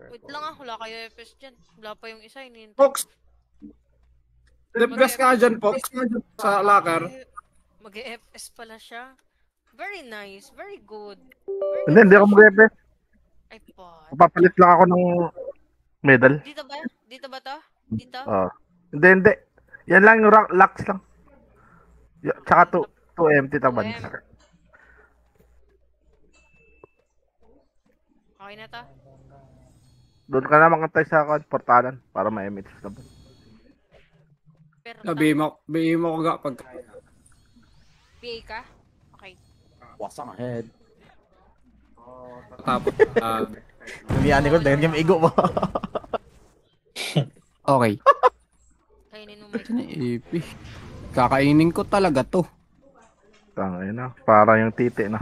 Wait lang wala kayo FS dyan. Wala pa yung isa, hinihintay. Fox! Depres ka dyan, Fox. Sa locker. Mag-FS pala siya. Very nice, very good. Hindi ako mag-FS. Ay, pod. Papalit lang ako ng medal. Dito ba? Dito ba to? Dito? Hindi. Yan lang yung locks lang. Tsaka 2 empty taban. Okay na to? Doon ka na makantay sa portalan para ma-MH taban. BA mo ko ga pagkaya. BA ka? Okay. Wasang head. Tapos, hindi ani ko, dahil game igo mo. okay. Kainin mo may Ipi. Kakainin ko talaga to. Tangay na. Para yung titi na.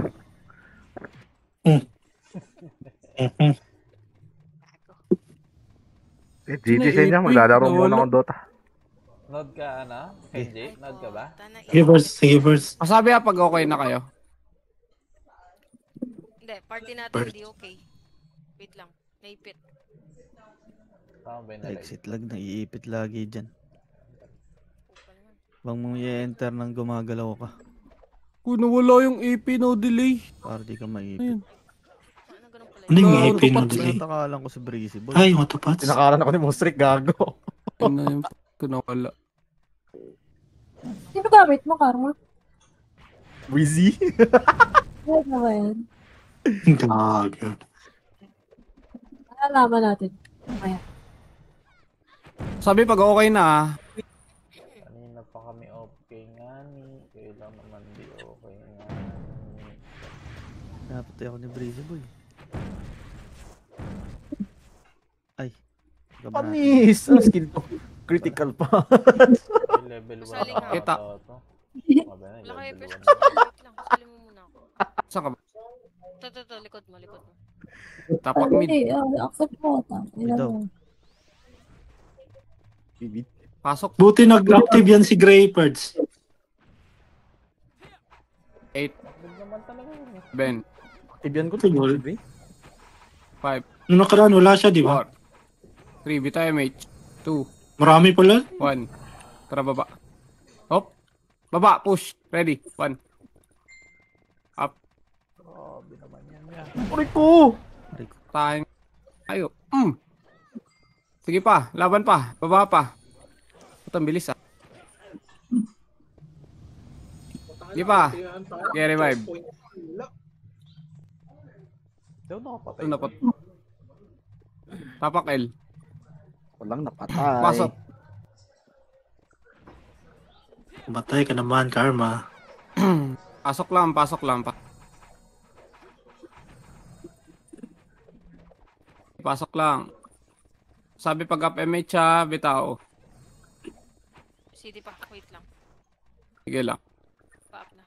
GG sa inyo. Maglalaro muna akong Dota. Nod ka, ano? Kenji? Nod ka ba? Sige first. Masabi pag okay na kayo. Hindi, party natin hindi okay. Wait lang, naipit. Tama ba yung Exit lag, naiipit lagi dyan. Bang mong i-enter nang gumagalaw ka. Kung nawala yung AP, no delay. Para di ka maipit. Ano yung AP no delay? Natakalan ko si Breezy Boy. Ay, autopats. Tinakalan ako ni Monstric, gago. Ano yung nawala? Sino gamit mo, Karma? Breezy? Ano ba yan? Gago. Malalaman natin. Kaya. Sabi pag okay na. Kanina pa kami okay nga ni. Kailan naman di okay nga ni. Napatay ako ni Breezy Boy. Ay. Panis! Ang skill to. Critical pa. Level 1 Kasali nga. Kita. Wala kayo FS. Wait lang, kasali mo muna ako. Saan ka ba? Ito, likod mo. Tapak mid. Hindi, accept mo. Pasok. Buti nag-active yan si Greyperds. 8. Ben. Activean ko Siguro. 5. Nung nakaraan, wala siya, di ba? 3. Bita MH. 2. Marami pala. 1. Tara baba. Hop. Baba. Push. Ready. 1. Up. Uray ko! Tahan. Ayo. Sige pa. Laban pa. Baba pa. Ito, bilis ah. Sige pa. Okay, revive. Ito na Tapak L. Walang napatay. Pasok. Matay ka naman, Karma. Pasok lang pa. Pasok lang. Sabi pag up MH ha, bitao. CD pa, wait lang. Sige lang. Pa-up na.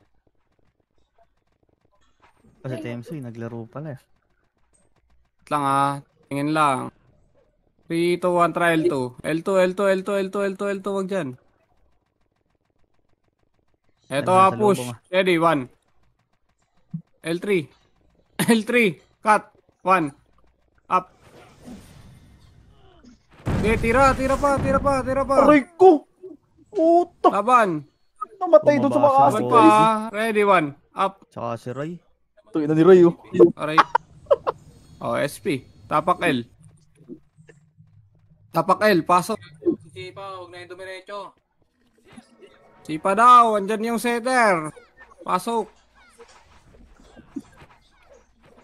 Kasi TMC, naglaro pala eh. Wait lang ha. Tingin lang. 3, 2, 1, try L2. L2, wag dyan. Eto ha, push. Ready, 1. L3. L3. Cut. 1. Up. Okay, tira pa. Aray ko! Puta! Laban. Namatay doon sa mga Laban asin. pa. Ready, 1. Up. Tsaka si Ray. Ito, ina ni Ray oh. Aray. Oh, SP. Tapak L. Pasok. Sipa, huwag na yung dumiretso. Sipa daw, andyan yung setter. Pasok.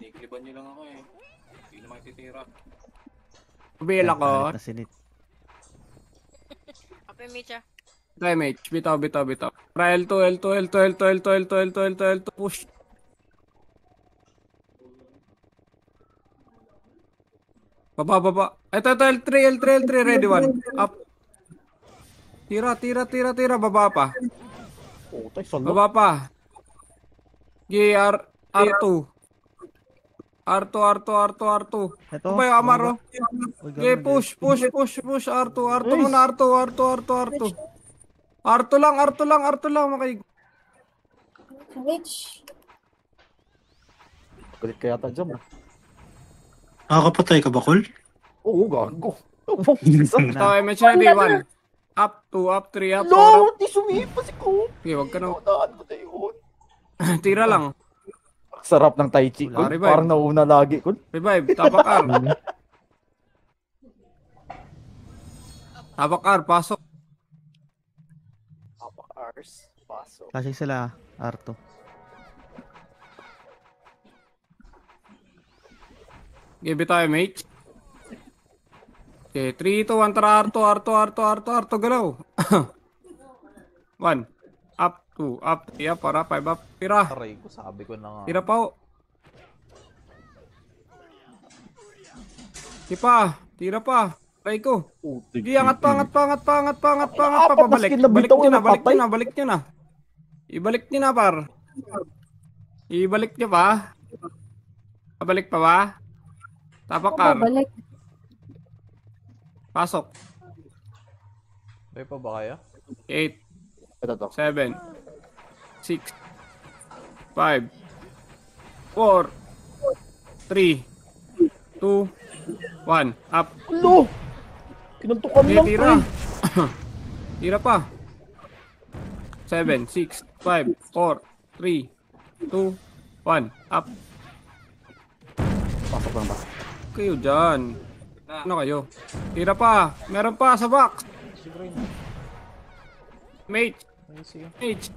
Tikliban nyo lang ako eh. Hindi naman titira. Bila ko. Na sinit. Up MH ah. Damage. Bitaw. Para L2. Push. Baba. Ito, L3. Ready, 1. Up. Tira. Baba pa. Putay, solo. Baba pa. R2. R2. Ito. Ano ba yung Amaro? Uy, Okay, ganun, push. R2 muna, R2. R2 lang. Rich. Galit kaya ta dyan ah. Nakakapatay ka ba, Col? Oo, gago. Ito, MH ready. 1. Up, 2, up, 3, up, 4, up. No! Di sumipa si Ko. Okay, wag ka na. Naunahan ko na yun. Tira lang. Sarap ng Tai Chi. Wala, Kun. revive. Parang nauna lagi. Kun. Revive. Tapak R. Tapak R. Pasok. Apak Ars. Paso. Kasi sila, Arto. Give it tayo, mate. Okay, 3, 2, 1, tara, Arto, galaw. 1, up, 2, up, 3, up, para, 5, up, tira. Aray ko, sabi ko na nga. Tira pa, oh. Tira pa. Try ko. Sige, angat pa. Pabalik. Balik nyo na. Ibalik nyo na, par. Ibalik nyo pa. Pabalik pa ba? Tapak R. Babalik. Pasok. May pa ba kaya? 8, Ito to. 7, 6, 5, 4, 3, 2, 1. Up. Ulo! Kinuntukan Okay, lang tira. pre. Tira pa. 7, 6, 5, 4, 3, 2, 1. Up. Pasok lang ba? Kayo dyan. Ano kayo? Tira pa. Meron pa sa box. Si Green. Mate. Easy. Mate.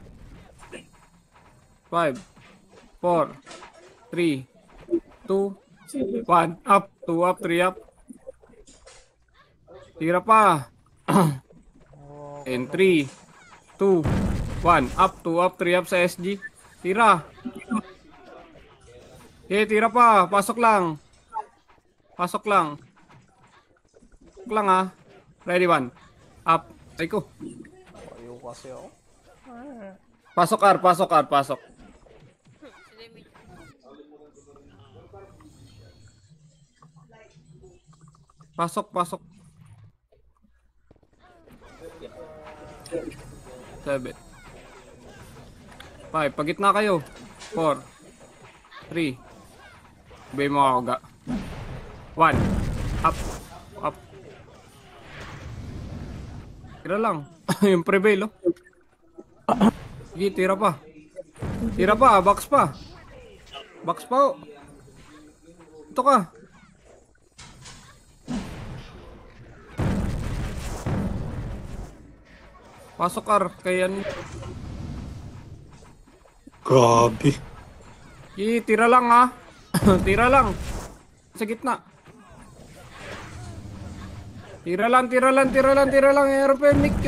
5, 4, 3, 2, 1. Up. 2 up, 3 up. Tira pa. And 3, 2, 1. Up, 2 up, 3 up sa SG. Tira. Okay, tira pa. Pasok lang. Pasok lang ah. Ready, 1. Up. Ay ko. Ayaw kasi ako. Pasok R, pasok. Pasok. 7. 5. Pagitna kayo. 4. 3. Bay mo ako ga. 1. Up. Tira lang. Yung prevail, oh. Sige, tira pa. Box pa, oh. Ito ka. Pasok R, kaya Grabe. Sige, tira lang ha. Tira lang. Sa gitna. Tira lang. Yung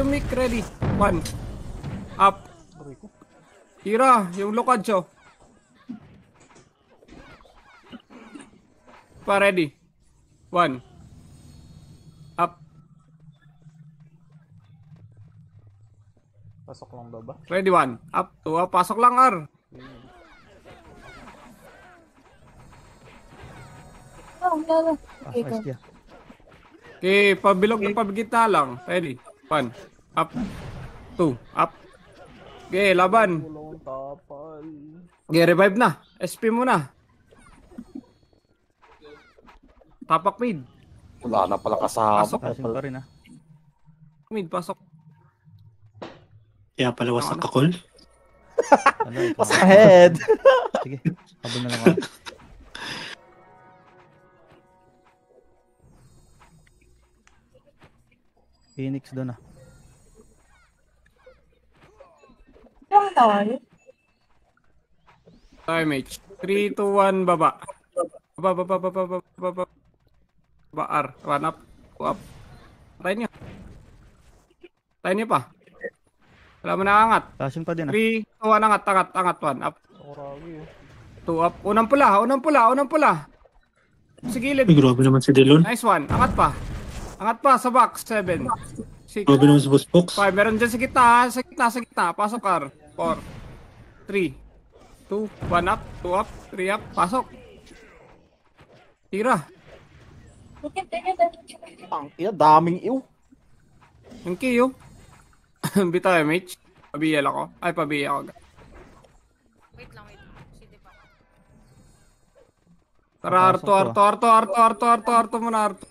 mic ready. 1. Up. Tira, yung lokadyo. Pa ready. 1. Up. Pasok lang ba? Ready, 1. Up. 2. Up. Pasok lang R. Oh, lala. Okay, Pasok go. SG. Okay, pabilog na pabigitna lang. Ready. 1. Up. 2. Up. Okay, laban. Tulong tapal. Okay, revive na. SP mo na. Tapak mid. Wala na pala kasama. Pasok. Passing pa rin, Mid, pasok. Kaya pala wasak ka, Col. Ano, ikaw. Pass ahead. Sige, habol na lang ako. Phoenix doon, Yung tayo. Time H. 3, 2, 1, baba. Baba. R. 1 up. 2 up. Try nyo pa. Wala mo na angat. Passing pa din, 3, 2, 1, angat. 1 up. Oragi oh. 2 up. Unang pula. Sa gilid. Ay, grabe naman si Delon. Nice one. Angat pa sa box. 7, 6, Grabe naman si Boss Fox. 5. Meron dyan sa gitna. Pasok R. 4, 3, 2, 1 up. 2 up. 3 up. Pasok. Tira. Ang ina, daming iw. Yung kiyo. Bitaw MH. Pabiyal ako. Ay, pabiyal ako. Wait lang. CD pa. Tara, Arto muna, Arto.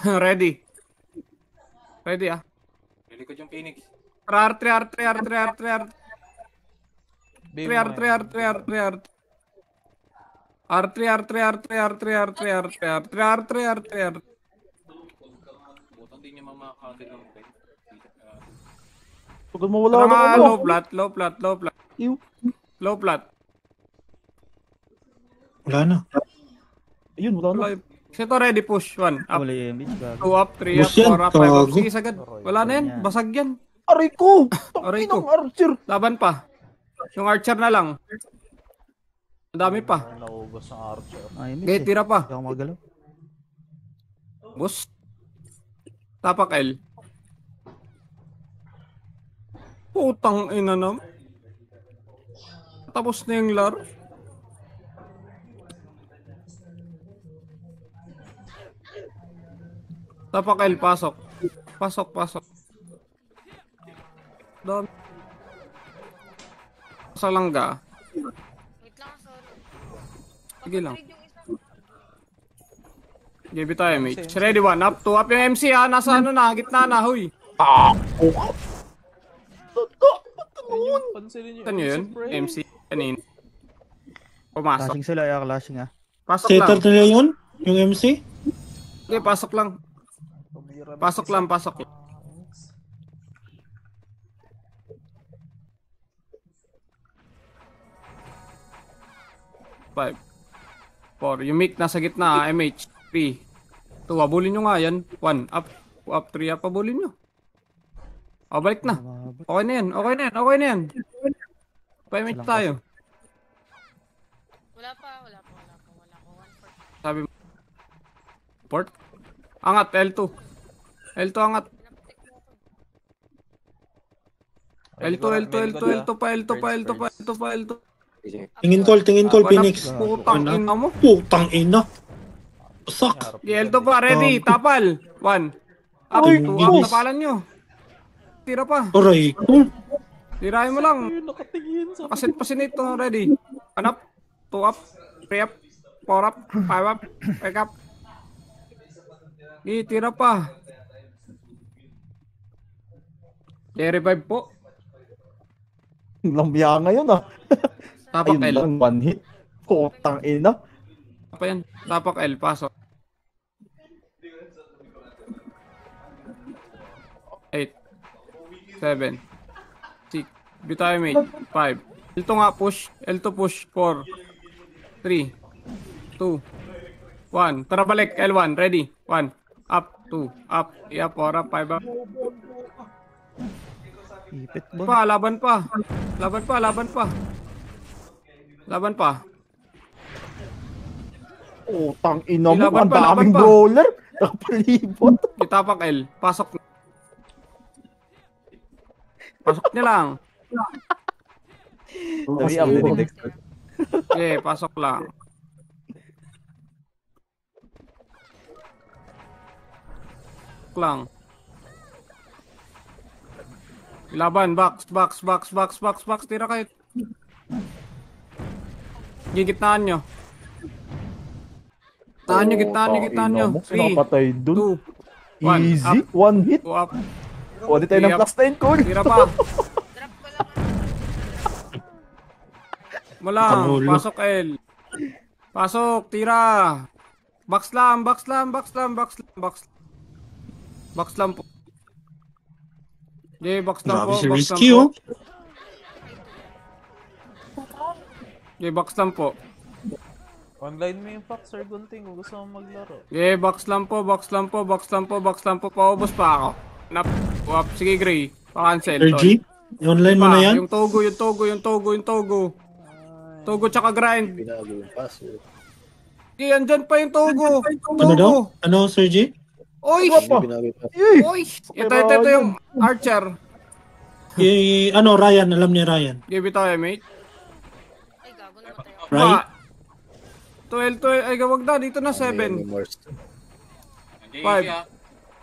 Ready. Ready ah. Lilikod yung Phoenix. 3R, 3R, 3R, 3R, 3R. 3R, 3R, 3R, 3R. R, 3R, 3R, 3R, 3R, 3R, 3R, 3R, 3R, 3R. Pagod mo wala Tara nga, ako. low plat, low plat, low plat. Ew. Low plat. Wala na. Ayun, wala na. Ito ready push. 1 up, Wala yung image. 2 Gago. up, 3 up, Push yan, 4 up, 5 up. gago. Sige, sagad. Wala na yan. Basag yan. Aray ko! Aray Tanginang ko. Archer! Laban pa. Yung archer na lang. Ang dami pa. Naubos ng Archer. Ay, image Okay, eh. tira pa. Hindi ako magalaw. Boss. Tapak L. Putang ina na. Tapos na yung laro. Tapak L, pasok. Pasok, pasok. Dami. Sa langga. Wait lang, sorry. Sige lang. Read yung isa. Give it time, mate. Ready, 1 up, 2 up. Yung MC ha, nasa ano na, gitna na, huy. Pansinin nyo. Saan yun? MC, kanin. Pumasok. Clashing sila, ay clashing ah. Pasok Setter lang. nila yun? Yung MC? Okay, pasok lang. Pasok lang, pasok lang. Five. 4. Yung mic nasa gitna, MH. 3. 2. Habulin nyo nga yan. 1. Up. 2 up. 3 up. Habulin nyo. O, balik na. Okay na yan. Okay na yan. Okay na yan. Pa-MH tayo. Wala pa, wala pa, wala pa, wala pa. 1 Sabi mo. Port. Angat. L2. L2 angat. L2, L2, L2, L2 pa, L2 pa, L2 pa, L2 pa, L2. Tingin call, Phoenix. Putang ina mo. Putang ina. Sak. L2 pa, ready. Tapal. 1. Up, Ay, 2 up. ginis. Tapalan nyo. Tira pa. Aray ko. Tirahin mo lang. Nakatingin sa... Pasit ito. Ready. 1 up. 2 up. 3 up. 4 up. 5 up. 5 up. Tira pa. Revive po. Lambiya ngayon ah. Tapak Ayun L. lang, one hit. Putang ina. Apa yan? Tapak L. Pasok. 8. 7. 6. Bitayo mate. 5. L2 nga push. L2 push. 4. 3. 2. 1. Tara balik. L1. Ready. 1. Up. 2. Up. Up. 4 up. 5 up. Ipit ba? Pa. Laban pa. Laban pa. Laban pa. Laban pa. Putang ina mo. Laban Ang pa, laban daming pa. brawler. Nakapalibot. Itapak L. Pasok. Pasok niya lang. Sabi ang dinidex. Okay, pasok lang. Pasok lang. Laban, box. Tira kayo. Gigitnaan nyo. Gitnaan nyo. 3, Napatay dun. 2, 1, Easy. up. One hit. 2 up. Pwede tayo ng Three up. plus 9 call. Tira pa. Drop ko lang. Malang. Panulo. Pasok L. Pasok. Tira. Box lang po. Okay, box lang Grabe po. si Box Risky lang po. oh. Okay, box lang po. Online mo yung pack, Sir Gunting, kung gusto mo maglaro. Okay, box lang po. Paubos pa ako. Wap, sige Gray. Pa-cancel. Sir G? I-online mo na yan? Yung Togo. Togo tsaka grind. Okay, andyan pa yung Togo. Ano daw? Ano, Sir G? Oy! Oy! Ito yung Archer. Ano, Ryan. Alam ni Ryan. Give it tayo, mate. Ay, gago na matay ako. Right? 12. Ay, gawag na. Dito na 7. 5.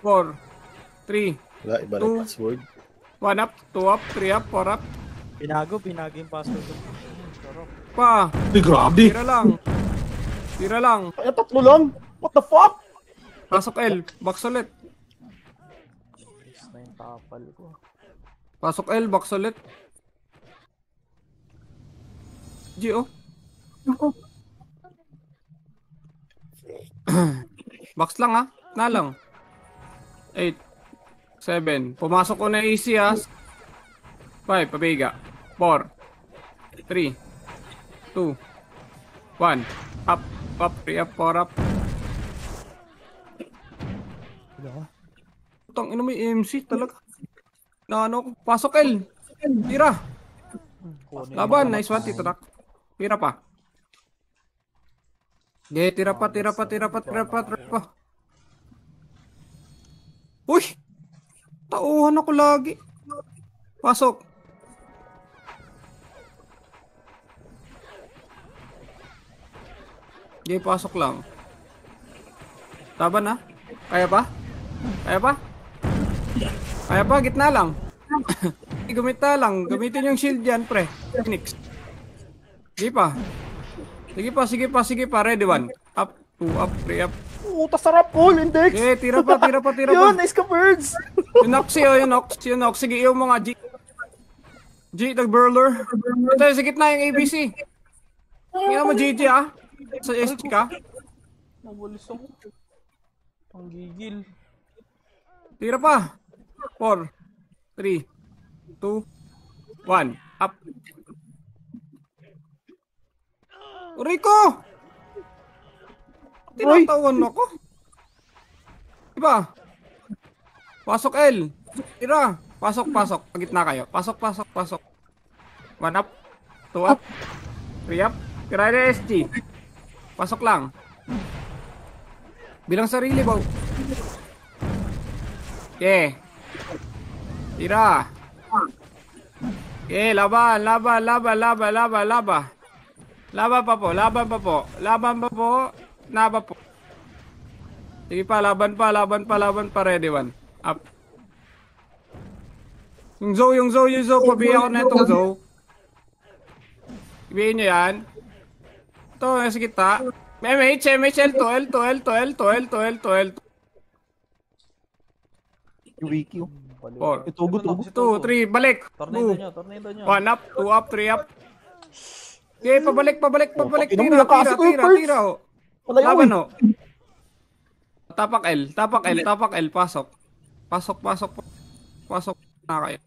4. 3. 2. 1 up. 2 up. 3 up. 4 up. Pinago yung password ko. Pa. Uy, grabe. Tira lang. Kaya tatlo lang. What the fuck? Pasok L. Box ulit. Is na yung tapal ko. Pasok L. Box ulit. G, oh. Ako. Box lang, ha? Na lang. 8. 7. Pumasok ko na easy, ha? 5. Pabiga. 4. 3. 2. 1. Up. Up. 3 up. 4 up. Putang ina, may MC talaga. Na ano ko. Pasok L. Tira. Laban. Nice one. Titrak. Tira pa. Tira pa. Uy! Tauhan ako lagi. Pasok. Pasok lang. Taban na. Kaya pa? Gitna lang. Gumita lang. Gamitin yung shield dyan, pre. Phoenix. Sige pa. Ready 1. Up. 2 up. 3 up. Puta, sarap all index. Tira pa. Yun, nice ka birds. Yung Nox. Sige, iyo mo nga, G. The burler. Ito, sa gitna yung ABC. Tingnan mo, GG, ah. Sa SG ka. Nabulis ako. Ang gigil. Tira pa. 4, 3, 2, 1. Up. Rico! Tinatawan ako. Diba? Pasok L. Tira. Pasok. Pagitna kayo. Pasok. 1 up. 2 up. 3 up. Tira na SG. Pasok lang. Bilang sarili ba? Okay. Tira. Okay, laban. Laban pa po. Sige pa, laban pa. Ready 1. Up. Yung Zoe. Pabiya ko na itong Zoe. Ibihin nyo yan. Ito, nasa kita. MH, L2. Wiki. 4. Tugot. 2, 3, balik. Tornado 2, nyo. 1 up, 2 up, 3 up. Okay, pabalik. Ina mo, yakasi ko yung birds. Tira. Malayo Laban, eh. no. Tapak L. Pasok. Na kayo.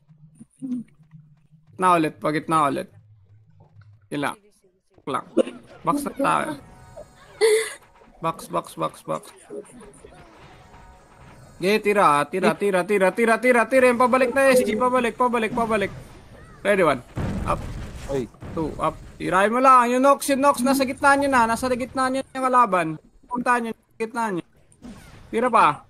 Pagit na ulit. Ilang. Lang. Box na tayo. Box. Okay, tira. Yung pabalik na SG. Pabalik. Ready 1. Up. Oy. 2 up. Tirahin mo lang. Yung Nox. Nasa gitna nyo na. Nasa gitna nyo yung kalaban. Punta nyo. Gitna nyo. Tira pa.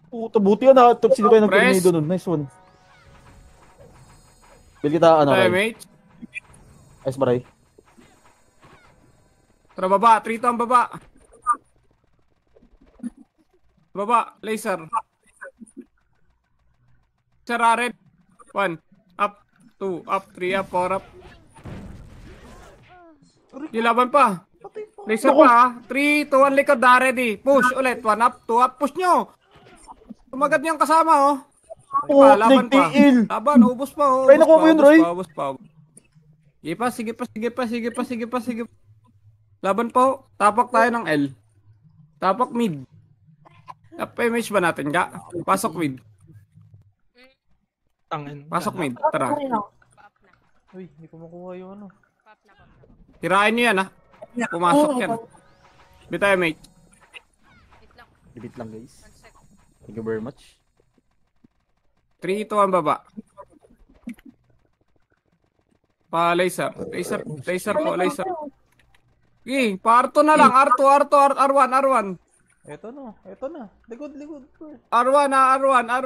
Puta, buti yan ha. Sino kayo nag-tornado nun? Nice one. Bil kita, ano, Ray? Mate. Ice Maray. Tara, baba. 3 ang baba. Laser. Red. 1. Up. 2. Up. 3 up. 4 up. Dilaban pa. Laser pa. 3, 2, 1 likod. Ready. Push ulit. 1 up. 2 up. Push nyo. Tumagat niyang kasama, oh. Laban pa. Laban. Ubus pa. Ray, nakuha mo yun, Ray. Ubus pa. Sige pa. Laban pa, oh. Tapak tayo ng L. Tapak mid. Up-image ba natin, ka? Pasok mid. Pasok mid. Tara. Uy, hindi ko makuha yung ano. Tirahin nyo yan, ha. Pumasok yan. Bitay, mate. Debit lang, guys. Thank you very much. 3, 2, 1 baba. Laser po. Okay, R2 na lang. R1. Eto na. Likod. R1 na. Angat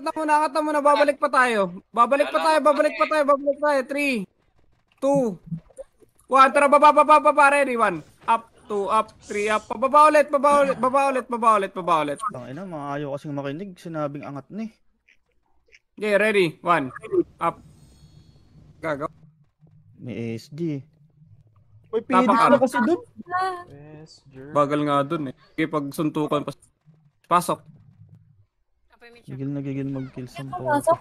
na muna. Babalik pa tayo. 3, 2, 1. Tara, baba. Ready, 1. Up, 2, up, 3, up. Pababa ulit. Tangina, mga ayaw kasing makinig. Sinabing angat na eh. Okay, ready. 1. Up. Gagaw. May SG. May PD Tapakan. na kasi dun. Yes, Jer. Bagal nga dun eh. Sige, pag suntukan, pasok. Apa yung Mitch? Nagigil mag-kill sa Pasok.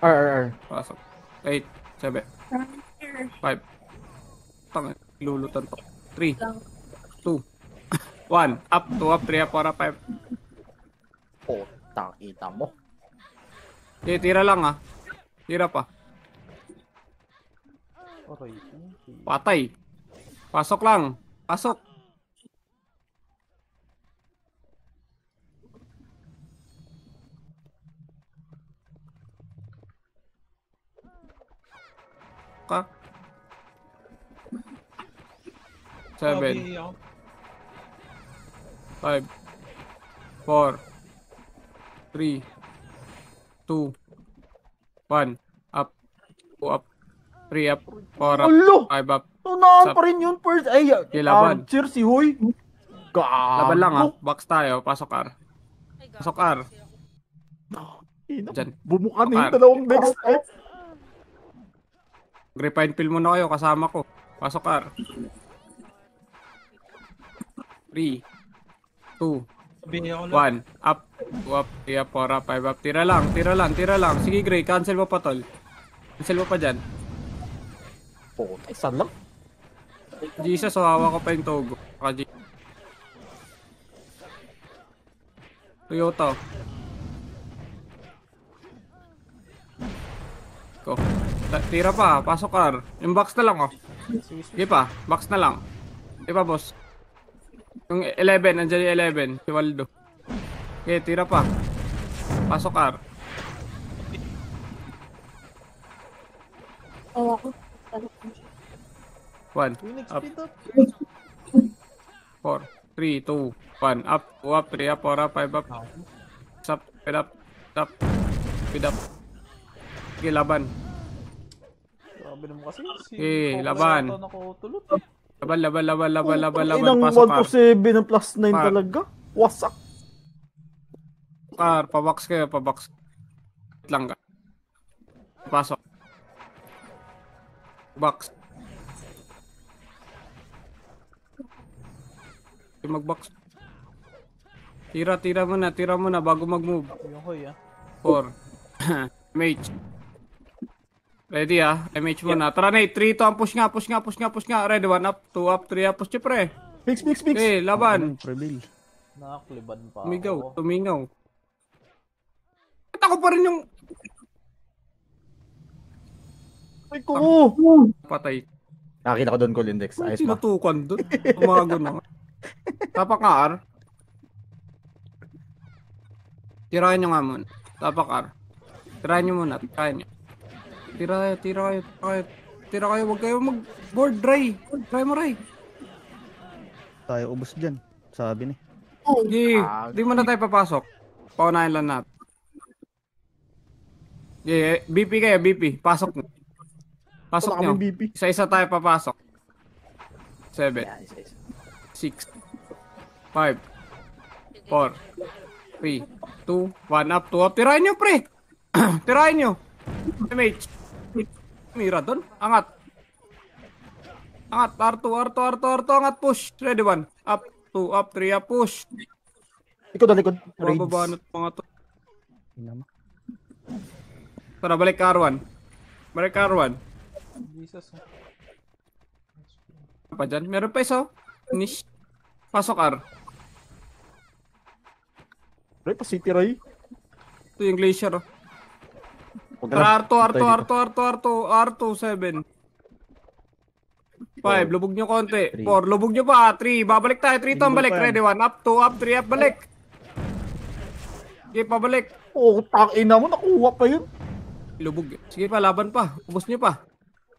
R. Pasok. 8, 7, 5. Tanga, lulutan to. 3, 2, 1. Up, 2 up, 3 up, 4 up, 5. Oh, takita mo. Okay, tira lang ah. Tira pa. Aray. Patay. Pasok lang. Pasok. Ka. 7, 5, 4, 3, 2, 1. Up. 2 up. 3 up. 4 up. Ulo! 5 up. Tunahan Sa- pa rin yun first. Ay, Kilaban. Archer si Huy. Gago. Laban lang ah. Box tayo. Pasok R. Ay, Pasok gago R. kasi ako. Dyan. Bumuka na yung Bakar. dalawang next time. Refine fill muna kayo. Kasama ko. Pasok R. 3, 2, 1. Up. 2 up. 3 up. 4 up. 5 up. Tira lang. Tira lang. Tira lang. Sige Gray. Cancel mo pa tol. Cancel mo pa dyan. Oh, isa lang. Jesus. Hawa ko pa yung Togo. Kaji. Toyota. Go. Tira pa. Pasok R. Yung box na lang oh. Sige pa. Box na lang. Di pa boss. Yung 11. Nandiyan yung 11. Si Waldo. Okay. Tira pa. Pasok R. Ay, ako. 1. Phoenix, Up. speed up. 4. 3, 2, 1. Up. 2 up. 3 up. 4 up. 5 up. Up. Speed up. Up. Speed up. Sige. Laban. Grabe naman kasi. Eh, laban. Nakutulot. Laban. Laban. Laban. Laban. Laban. Laban. Inang Pasok 1 R. to 7 ng plus 9 Par. talaga. Wasak. R. Pabox kayo. Pabox. Wait lang ka. Pasok. Box. Mag-box. Tira muna bago mag-move. Yung Hoy ah. 4. MH. Ready ah. MH muna. Tara na 3 to ang push nga. Ready 1 up, 2 up, 3 up. Push nyo pre. Mix. Okay, laban. Prevail. Nakakliban pa Tumingaw. At ako pa rin yung Ay ko. patay. Nakakita ko doon, Colindex. Ayos ba? Tinutukan doon. Umago na. Tapak R. Tirahin nyo nga muna. Tapak R. Tirahin nyo muna. Tira kayo. Huwag kayo mag-board. Dry. Try mo, Ray. Tayo ubos dyan. Sabi ni. Sige. Di mo na tayo papasok. Paunahin lang natin. Sige. BP kayo. BP. Pasok nyo. Pasok nyo. BP. Isa-isa tayo papasok. 7. 6. 5. 4. 3. 2. 1 up. 2 up. Tirahin nyo, pre. Tirahin nyo. MH. Mira doon. Angat. R2. Angat. Push. Ready 1. Up. 2 up. 3 up. Push. Likod. Raids. Mababanot mga to. Inama. Tara, balik R1. Jesus. Pa dyan. Meron pa isa. Finish. Pasok R. Ray, pa City Ray. Ito yung glacier. Oh. Huwag ka lang. R2, 7. 5, lubog nyo konti. 4, lubog nyo pa. 3, babalik tayo. 3 to ang balik. Ready, 1 up, 2 up, 3 up, balik. Sige, pabalik. Oh, tangina mo. Nakuha pa yun. Lubog. Sige pa, laban pa. Ubus nyo pa.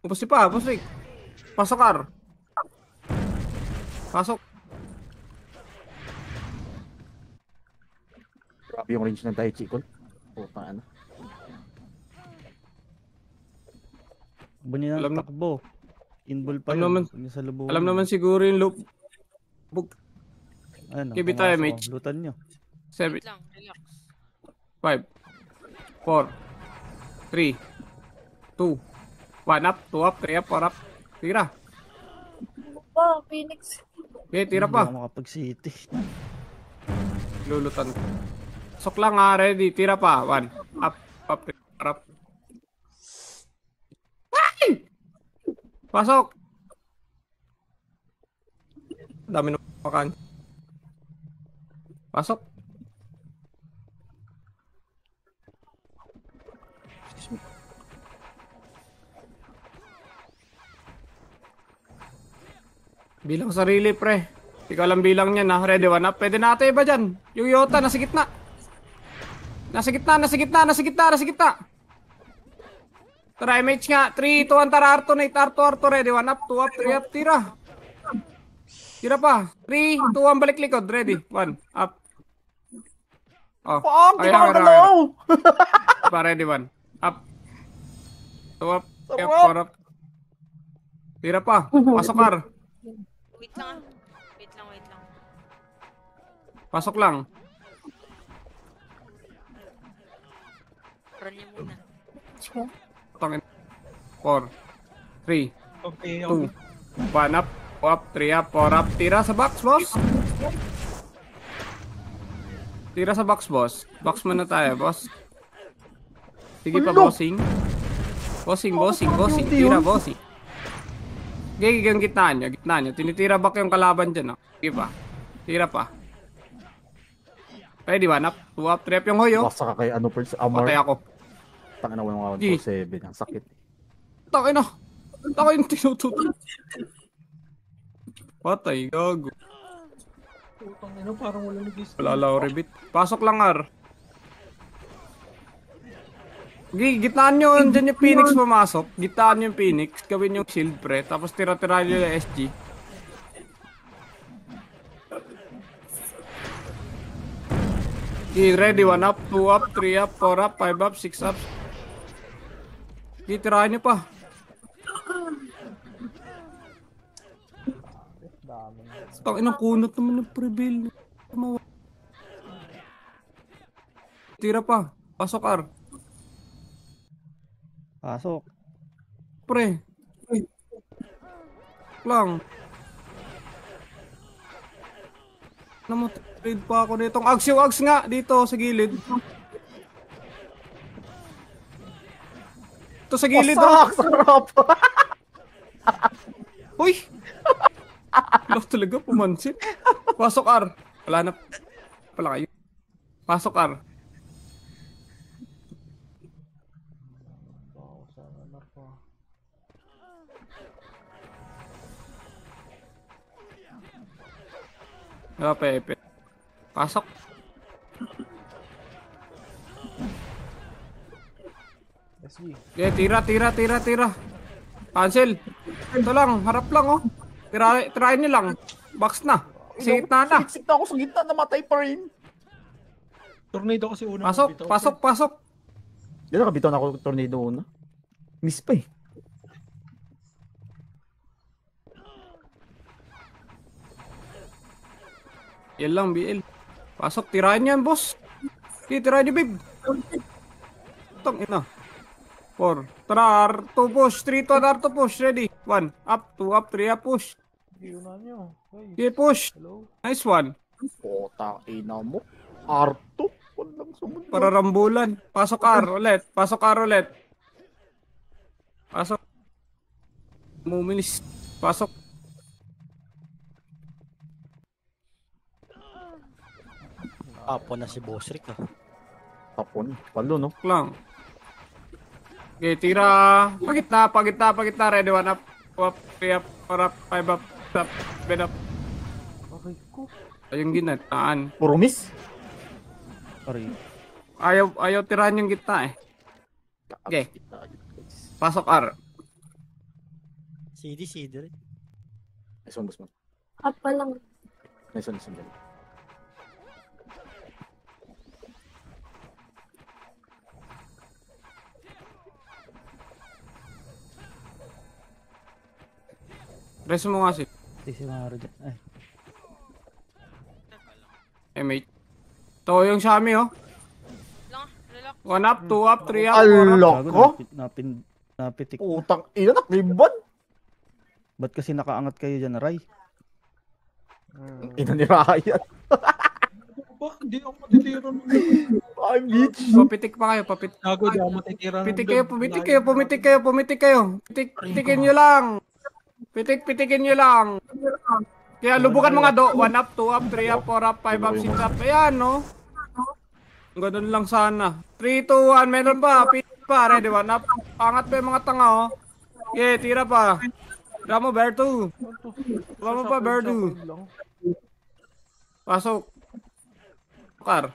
Boss Rick. Pasok R. Pasok. Grabe yung range ng Daichi ko. Putang ano. Bunyi Alam ng na- takbo. Inball pa Alam yun. naman- Huwag niyo sa lubungan. Alam naman siguro yung lubog. Ano, Kibi tayo, pumasok. Mitch. Lutan nyo. 7, Wait lang, relax. 5, 4, 3, 2, 1 up, 2 up, 3 up, 4 up. Tira. Ba, Phoenix. Okay, tira Hindi ako pa. makapag-city. Lulutan. Pasok lang ha, ready. Tira pa. 1 up, up, 3 up. Ay! Pasok. Dami nung makan. Pasok. Bilang sarili, pre. Ikaw lang bilang niyan, ha. Ready, 1 up. Pwede na ata iba dyan. Yung Yota, nasa gitna. Nasa gitna, nasa gitna, nasa gitna, nasa gitna. Tara, MH nga. 3, 2, 1, tara, Arto, Nate, Arto, ready. 1 up, 2 up, 3 up, tira. Tira pa. 3, 2, 1, balik likod. Ready, 1 up. Oh, Fuck, di ayun, ba ayun, galaw? ayun. Pa, ready, 1 up. 2 up, 3 up, 4 up. Tira pa. Pasok, Ar. Wait lang ah. Wait lang, wait lang. Pasok lang. Run niya muna. Tangin. 4, 3, Okay, 2, 1 up, 2 up, 3 up, 4 up. Tira sa box, boss. Tira sa box, boss. Box muna tayo, boss. Sige pa, bossing. Bossing, bossing, bossing. Tira, bossing. Sige, yung gitna nyo. Tinitira back yung kalaban dyan, oh. Sige pa. Tira pa. Ready, 1 up, 2 up, 3 up yung hoyo. Basta ka kay ano first, Amar. Patay ako. Tangin na walang G. 147. Ang sakit. Takay na. Takay yung tinututo. Patay, gago. Putang ina, parang wala nag-is. Wala lang, rebit. Pasok lang, Ar. Gitnaan nyo, dyan yung Phoenix pumasok. Gitnaan nyo yung Phoenix, gawin yung shield pre, tapos tira-tira nyo yung SG. Okay, ready, 1 up, 2 up, 3 up, 4 up, 5 up, 6 up. Okay, tirahan nyo pa. Tang inang kunot naman ng prevail. Tira pa, pasok Ar. Pasok. Pre. Lang. Trade pa ako nitong Ags. Yung Ags nga dito sa gilid. Ito sa gilid. Pasak! Sarap! Uy! Wala talaga pumansin. Pasok R. Wala na pala kayo. Pasok R. Wala Pepe. Pasok. Okay, tira. Cancel. Ito lang, harap lang oh. Tirahin niyo lang. Box na. Sa gitna na. Siksik na ako sa gitna, namatay pa rin. Tornado kasi una. Pasok. Yan, nakabitaw na ako ng tornado una. Miss pa eh. Yan lang, BL. Pasok, tirahin niyo yan, boss. Okay, tirahin niyo, babe. Tang ina. 4. Tara, R2 push. 3 to R2 push. Ready. 1. Up, 2 up, 3 up, push. Okay, push. Nice one. Pota, ina mo. Arto. Walang sumunod. Para rambulan. Pasok R ulit. Pasok. Muminis. Pasok. Apo na si Boss Rick ah. Tapon. Palo, no? Lang. Okay, tira. Pagitna. Ready, 1 up. 2 up, 3 up, 4 up, 5 up, 6 up, 7 up. Ayun ginataan. Puro miss. Sorry. Ayaw tirahan yung gitna eh. Okay. Pasok R. CD rin. Nice one, boss man. Up pa lang. Nice one. Rest mo nga si Si Maro dyan. Ay. mate. Ito yung Shami oh. Lang, relax. 1 up, 2 up, 3 up, 4 up. Alok ko? Napitik. Putang ina, nakliban. Ba't kasi nakaangat kayo dyan, Ray? Ina ni Ryan. Ba, hindi ako matitira. I'm bitch. Papitik pa kayo, papitik. Gago, di ako matitira. Pitik kayo, pumitik kayo, pumitik kayo, pumitik kayo. Pitikin nyo lang. Pitikin nyo lang. Kaya lubukan mga do. 1 up, 2 up, 3 up, 4 up, 5 up, 6 up. Ayan, no? Ganun lang sana. 3, 2, 1, meron pa. Pitik pa, ready, 1 up. Angat pa yung mga tanga, oh. Okay, tira pa. Tira mo, Bertu. Tira mo pa, Bertu. Pasok. Kar.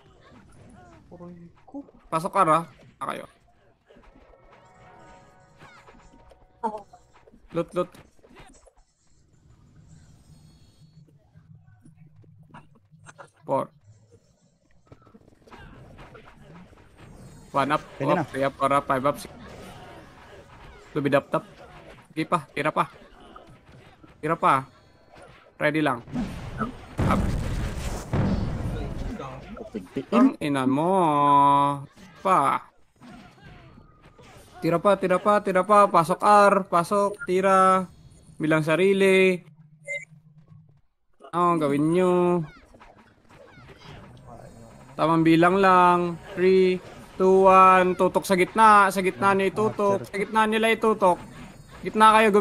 Pasok kar, ha? Kayo. Loot. Four. 1 up, 2 up, 3 up, 4 up, 5 up, 6. Lubid up, top. Sige pa, tira pa. Tira pa. Ready lang. Up. Ang ina mo. Pa. Tira pa. Pasok R, pasok, tira. Bilang sarili. Ang gawin nyo. Tamang bilang lang. 3, 2, 1. Tutok sa gitna. Sa gitna nyo itutok. Sa gitna nila itutok. Gitna kayo,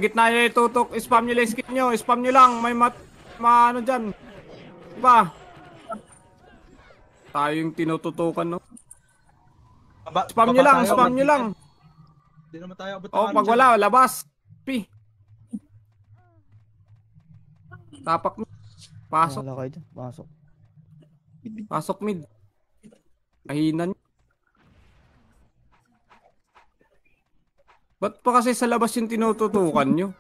gitna nila itutok. Spam nyo lang yung skill nyo. Spam nyo lang. May ano dyan. Diba? Tayo yung tinututukan, no? Spam nyo lang. Hindi naman tayo abot. Oh, pag wala, labas. P. Tapak mo. Pasok. Wala kayo dyan. Pasok. Pasok mid. Kahinan. Ba't pa kasi sa labas yung tinututukan nyo?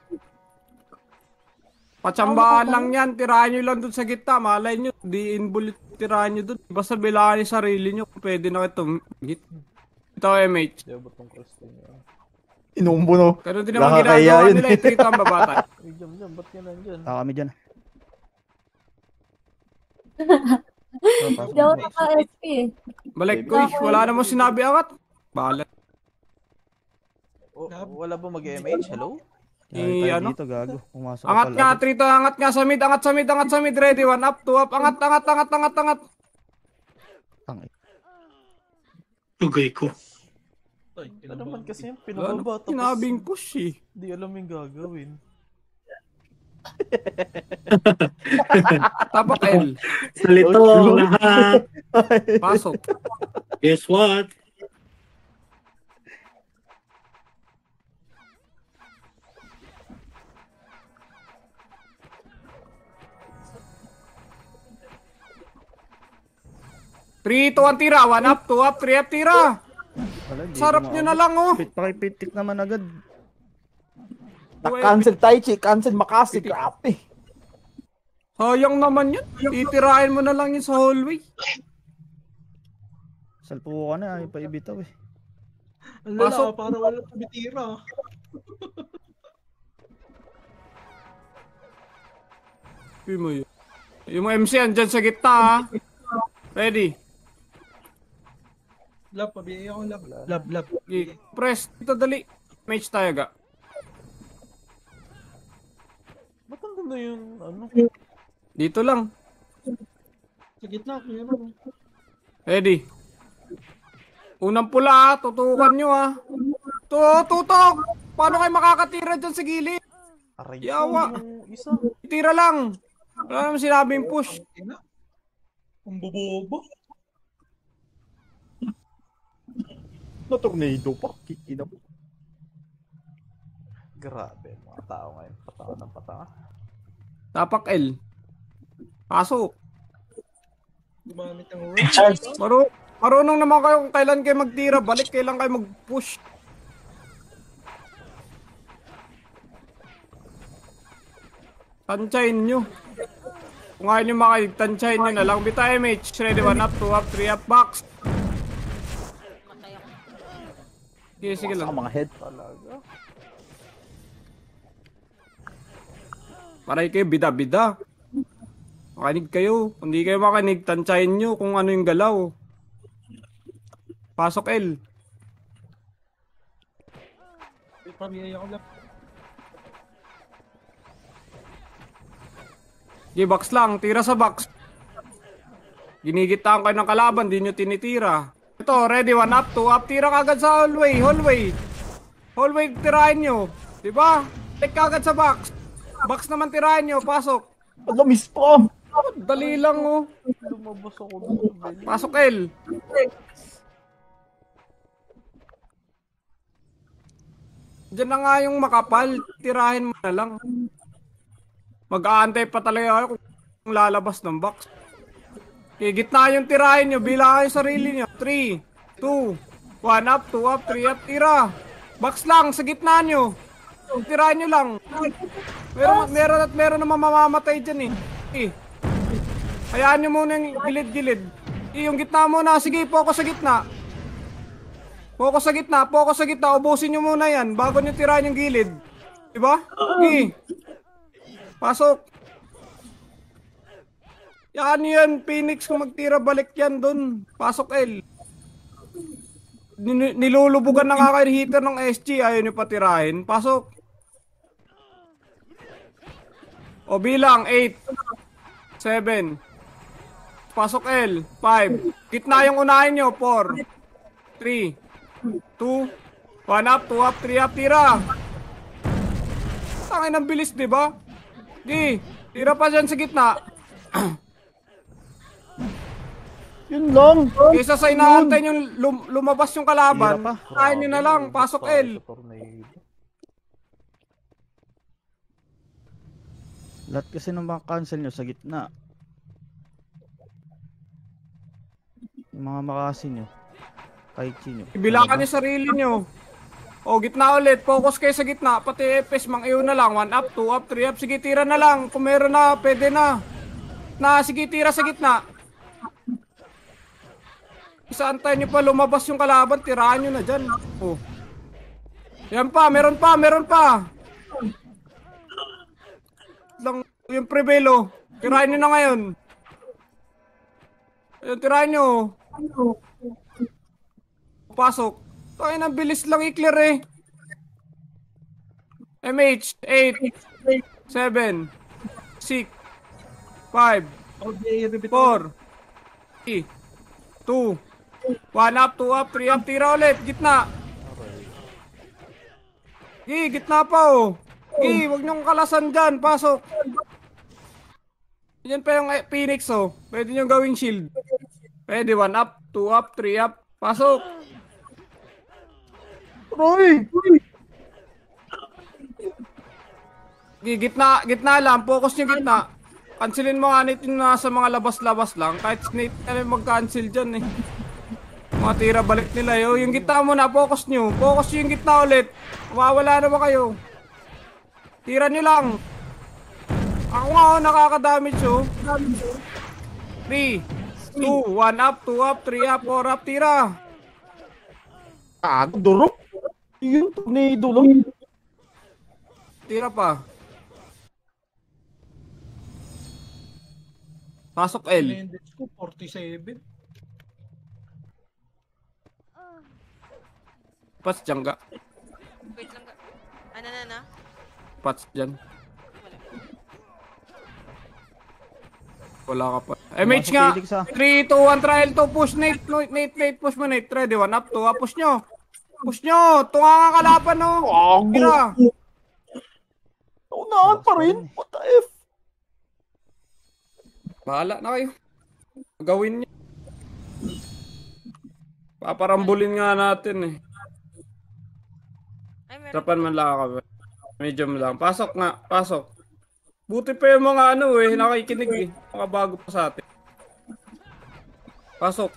Patsambahan lang yan. Tirahan nyo lang dun sa gitna. Malay nyo. Di inbulit tirahan nyo dun. Basta bilangan yung sarili nyo. Kung pwede na kayo tumigit. Ito MH. Di abot ng crystal niya. Inumbo, no? Pero di naman ginagawa nila. Ito ang babata. Uy, jam, ba't ka nandyan? Kami dyan. Hindi ako naka-SP eh. Balik ko. Wala namang sinabi angat. Bahala. Wala ba mag-MH? Hello? Ano? Dito, gago. Pumasok Angat ka nga, pala. Trito, angat nga sa mid, ready, 1 up, 2 up, angat. Tugay ko. Ano naman kasi yung Wala pinababa tapos sinabing push eh. di alam yung gagawin. Tapak L, Salito lahat. pasok. Guess what? Three, 2, 1, tira, 1 up, 2 up, 3 up, tira. Wala, di Sarap nyo na lang oh. Pakipitik naman agad. Na-cancel Taichi, cancel Makasi, grabe. Sayang naman yun. Itirahin mo na lang yun sa hallway. Salpo ka na, ayaw pa ibitaw eh. Ang Pasok. lala, para wala tumitira. Yung mo yun. Yung MC andyan sa gitna ha. Ready. Lab, pabiyay ako lab. Lab. Okay. Press. Ito dali. Match tayo ga. Ba't ang ganda yung ano? Dito lang. Sa gitna, meron. Ready. Unang pula ha. Tutukan nyo ha. Tutok. Paano kayo makakatira dyan sa gilid? Aray Yawa. ko yung isa. Tira lang. Wala naman sinabing push. Ang bobobo. Na-tornado pa. Kikina mo. Grabe, mga tao ngayon. Pataka ng pataka. Tapak L. Pasok. Gumamit ng range. Marunong naman kayo kung kailan kayo magtira. Balik kailan kayo mag-push. Tansyahin nyo. Kung ayaw nyo makayag, tansyahin nyo na lang. Bita MH. Ready, 1 up, 2 up, 3 up, box. Sige Sa lang. mga head. Talaga. Paray kayo, bida-bida. Makinig kayo. Kung di kayo makinig, tansyahin nyo kung ano yung galaw. Pasok L. Pabiyay ako lap. G-box lang, tira sa box. Ginigitaan kayo ng kalaban, di nyo tinitira. Ito, ready, 1 up, 2 up, tira kagad sa hallway. Hallway, tirahin nyo. Diba? Take kagad sa box. Box naman tirahin nyo, pasok. Ano, miss pa! Dali lang, oh. Lumabas ako doon. Pasok, L. Diyan na nga yung makapal. Tirahin mo na lang. Mag-aantay pa talaga kayo kung lalabas ng box. Okay, gitna yung tirahin nyo. Bila kayo sarili nyo. 3, 2, 1 up, 2 up, 3 up, tira. Box lang, sa gitna nyo. Tirahin nyo lang. Meron naman mamamatay dyan eh. Hayaan nyo muna yung gilid-gilid. Yung gitna muna. Sige, focus sa gitna. Focus sa gitna. Ubusin nyo muna yan bago nyo tirahin yung gilid. Diba? Okay. Pasok. Yan, Phoenix, kung magtira, balik yan dun. Pasok, L. Nilulubugan na nga kayo hitter ng SG. Ayaw nyo patirahin. Pasok. O bilang, 8, 7. Pasok, L. 5. Gitna yung unahin nyo. 4, 3, 2, 1 up, 2 up, 3 up, tira. Tangin ang bilis, diba? Di, tira pa dyan sa gitna. Yun lang! Isa sa inaantay yung lumabas yung kalaban. Tira pa. Kain nyo na lang, pasok L. Lahat kasi ng mga cancel nyo sa gitna. Yung mga makasi nyo. Kaichi nyo. Ibilangan nyo sarili nyo. O, gitna ulit. Focus kayo sa gitna. Pati FS, mang-iyo na lang. 1 up, 2 up, 3 up. Sige, tira na lang. Kung meron na, pwede na. Sige, tira sa gitna. Isa antay nyo pa lumabas yung kalaban. Tirahan nyo na dyan. O. Yan pa, meron pa. Lang, yung prevelo. Tirahan nyo na ngayon. Ayun, tirahan nyo. Pasok. Tayo na, bilis lang i-clear eh. MH, 8, 7, 6, 5, 4, 3, 2, 1 up, 2 up, 3 up, tira ulit, gitna. Gitna pa oh. Huwag niyong kalasan dyan, pasok. Yan pa yung Phoenix oh. Pwede niyong gawing shield. Pwede, 1 up, 2 up, 3 up, pasok. Roy! Gitna lang, focus nyo gitna. Cancelin mo nga nito na sa mga labas-labas lang. Kahit snake na mag-cancel dyan eh. Mga tira balik nila yo. Yung gitna mo na, focus nyo. Focus nyo yung gitna ulit. Mawawala na ba kayo? Tira nyo lang. Ako nga nakaka-damage oh. 3, 2, 1 up, 2 up, 3 up, 4 up, tira. Durok! Yun, tornado lang. Tira pa. Pasok L. Mendes ko, 47. Pats dyan ka. Wait lang. Ano na? Pats dyan. Wala ka pa. MH nga. 3, 2, 1, trial to. Push Nate. Nate, push mo Nate. Ready, 1 up, 2 up. Push nyo. Tunga nga kalaban no. Tira. Unahan pa rin. What the F? Bahala na kayo. Gawin nyo. Paparambulin nga natin eh. Ay, meron. Trapan man lang ako. Medium lang. Pasok nga. Pasok. Buti pa yung mga nakikinig eh. Mga bago pa sa atin. Pasok.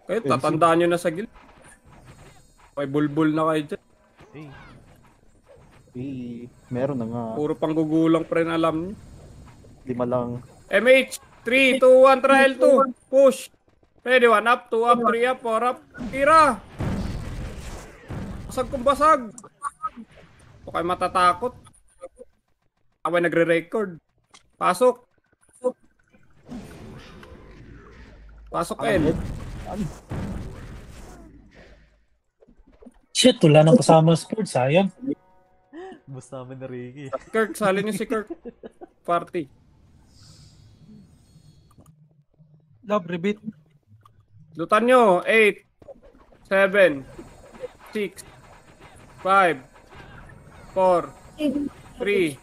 Kayo, tatandaan nyo na sa gilid. May bulbul na kayo dyan. Meron na nga. Puro panggugulang pa rin alam nyo. 5 lang. MH, 3, 2, 1, trial 2. Push. Ready, 1 up, 2 up, 3 up, 4 up. Tira. Basag kung basag. Huwag kayo matatakot. Ako nagre-record. Pasok. Pasok, L. Shit, wala nang kasama sa squad. Sayang. Bus namin na Ricky. Kirk, sali niyo si Kirk. Party. Love, repeat. Lutan nyo. 8, 7, 6, 5, 4, 3,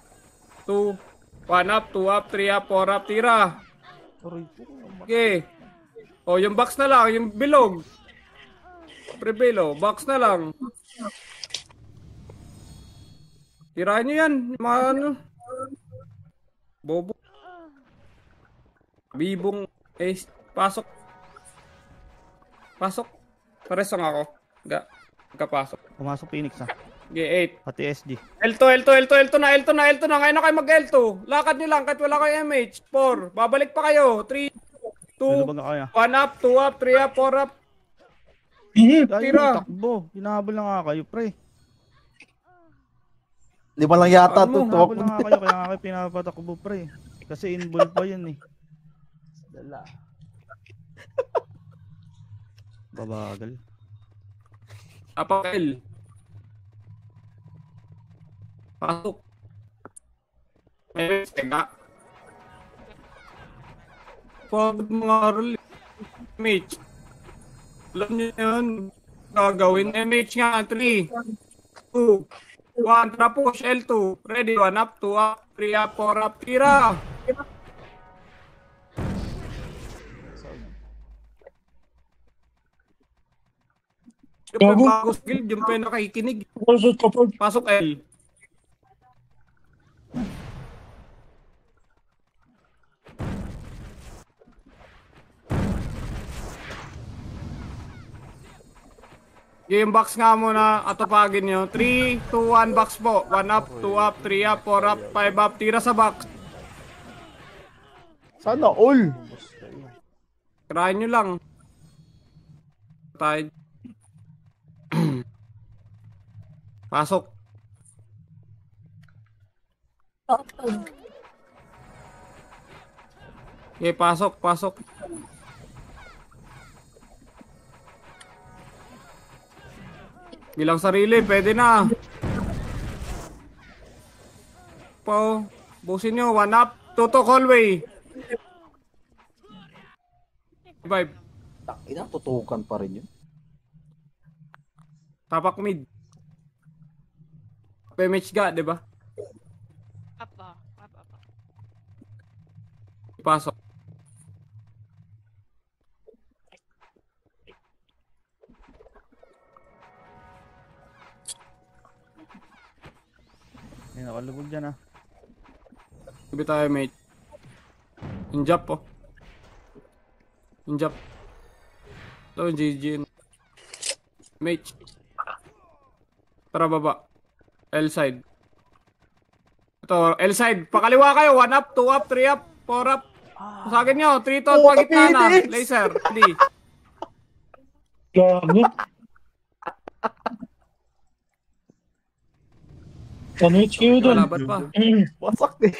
2, 1 up, 2 up, 3 up, 4 up, tira. Okay. O, yung box na lang, yung bilog. Prebelo, box na lang. Tirahin nyo yan, mga ano. Bobo. Bibong, pasok. Pasok. Pares lang ako. Kapasok. Pumasok Phoenix ha. Okay, 8. Pati SG. L2 na. Ngayon na kayo mag-L2. Lakad nyo lang kahit wala kayo MH. 4. Babalik pa kayo. 3, 2, Lulubag na kaya. 1 up, 2 up, 3 up, 4 up. Ay, Tira. takbo. Hinahabol na nga kayo, pre. Lima lang yata Ano? Hinahabol na nga kayo, kaya nga kayo pinapatakbo, pre. Kasi involved pa yun eh. Dala. Babagal. Apakil. Pasok. MH, teka. Pagod mga rol. MH. Alam nyo yun. Gagawin. MH nga. 3, 2, 1. Tara push. L2. Ready. 1 up, 2 up, 3 up, 4 up. Tira. Yung Gago. bagos guild, yung pinakakikinig. Pasok L. Game box nga muna, atupagin nyo. 3, 2, 1 box po. 1 up, 2 up, 3 up, 4 up, 5 up. Tira sa box. Sana all. Tirahin nyo lang. Tayo. Pasok. Okay, pasok. Bilang sarili, pwede na. Busin nyo, 1 up, tutok hallway. 5. Ina, tutukan pa rin yun. Tapak mid. PMH ga, di ba? Up. Pasok. Ay, nakalubog dyan ah. Sabi tayo, mate. Injap po. Injap. Ito, GG. Mate. Tara, baba. L side. Ito, L side. Pakaliwa kayo. 1 up, 2 up, 3 up, 4 up. Masagin nyo. 3 to, pagitna na. Laser. Hindi. Gago. Ano HQ doon? Wala, ba't pa? Wasak eh.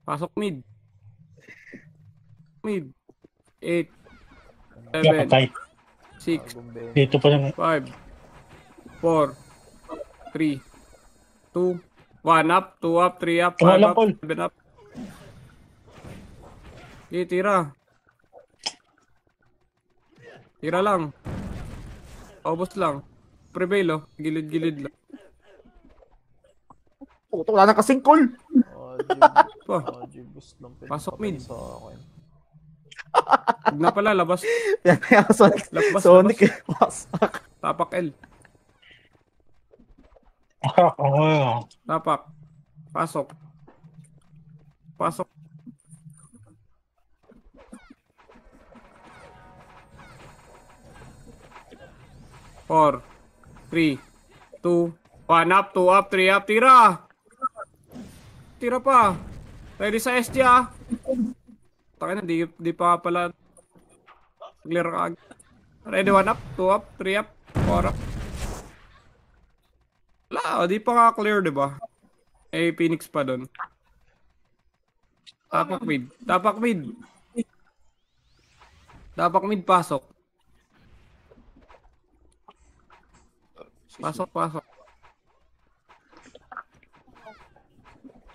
Pasok mid. Mid. 8. Yeah, 7. patay. 6. Dito pa lang. 5, 4, 3, 2, 1 up, 2 up, 3 up, 5 Tumalang, up, Paul. 7 up. Okay, tira. Tira lang. Obos lang. Prevail, oh. Gilid-gilid lang. Puto, wala na kasing call. Pa. Bus lang Pasok mid. sa akin. Huwag na pala, labas. Yan kaya Labas, Sonic labas. eh. Wasak. Tapak L. Oo. Tapak. Pasok. Pasok. Four, 3, 2, 1 up, 2 up, 3 up, tira! Tira pa! Ready sa SG ah! Taka na, di pa pala clear ka. Ready, 1 up, 2 up, 3 up, 4 up. Wala, di pa nga clear, di ba? Eh, Phoenix pa doon. Tapak mid. Tapak mid. Tapak mid, pasok. Pasok, pasok.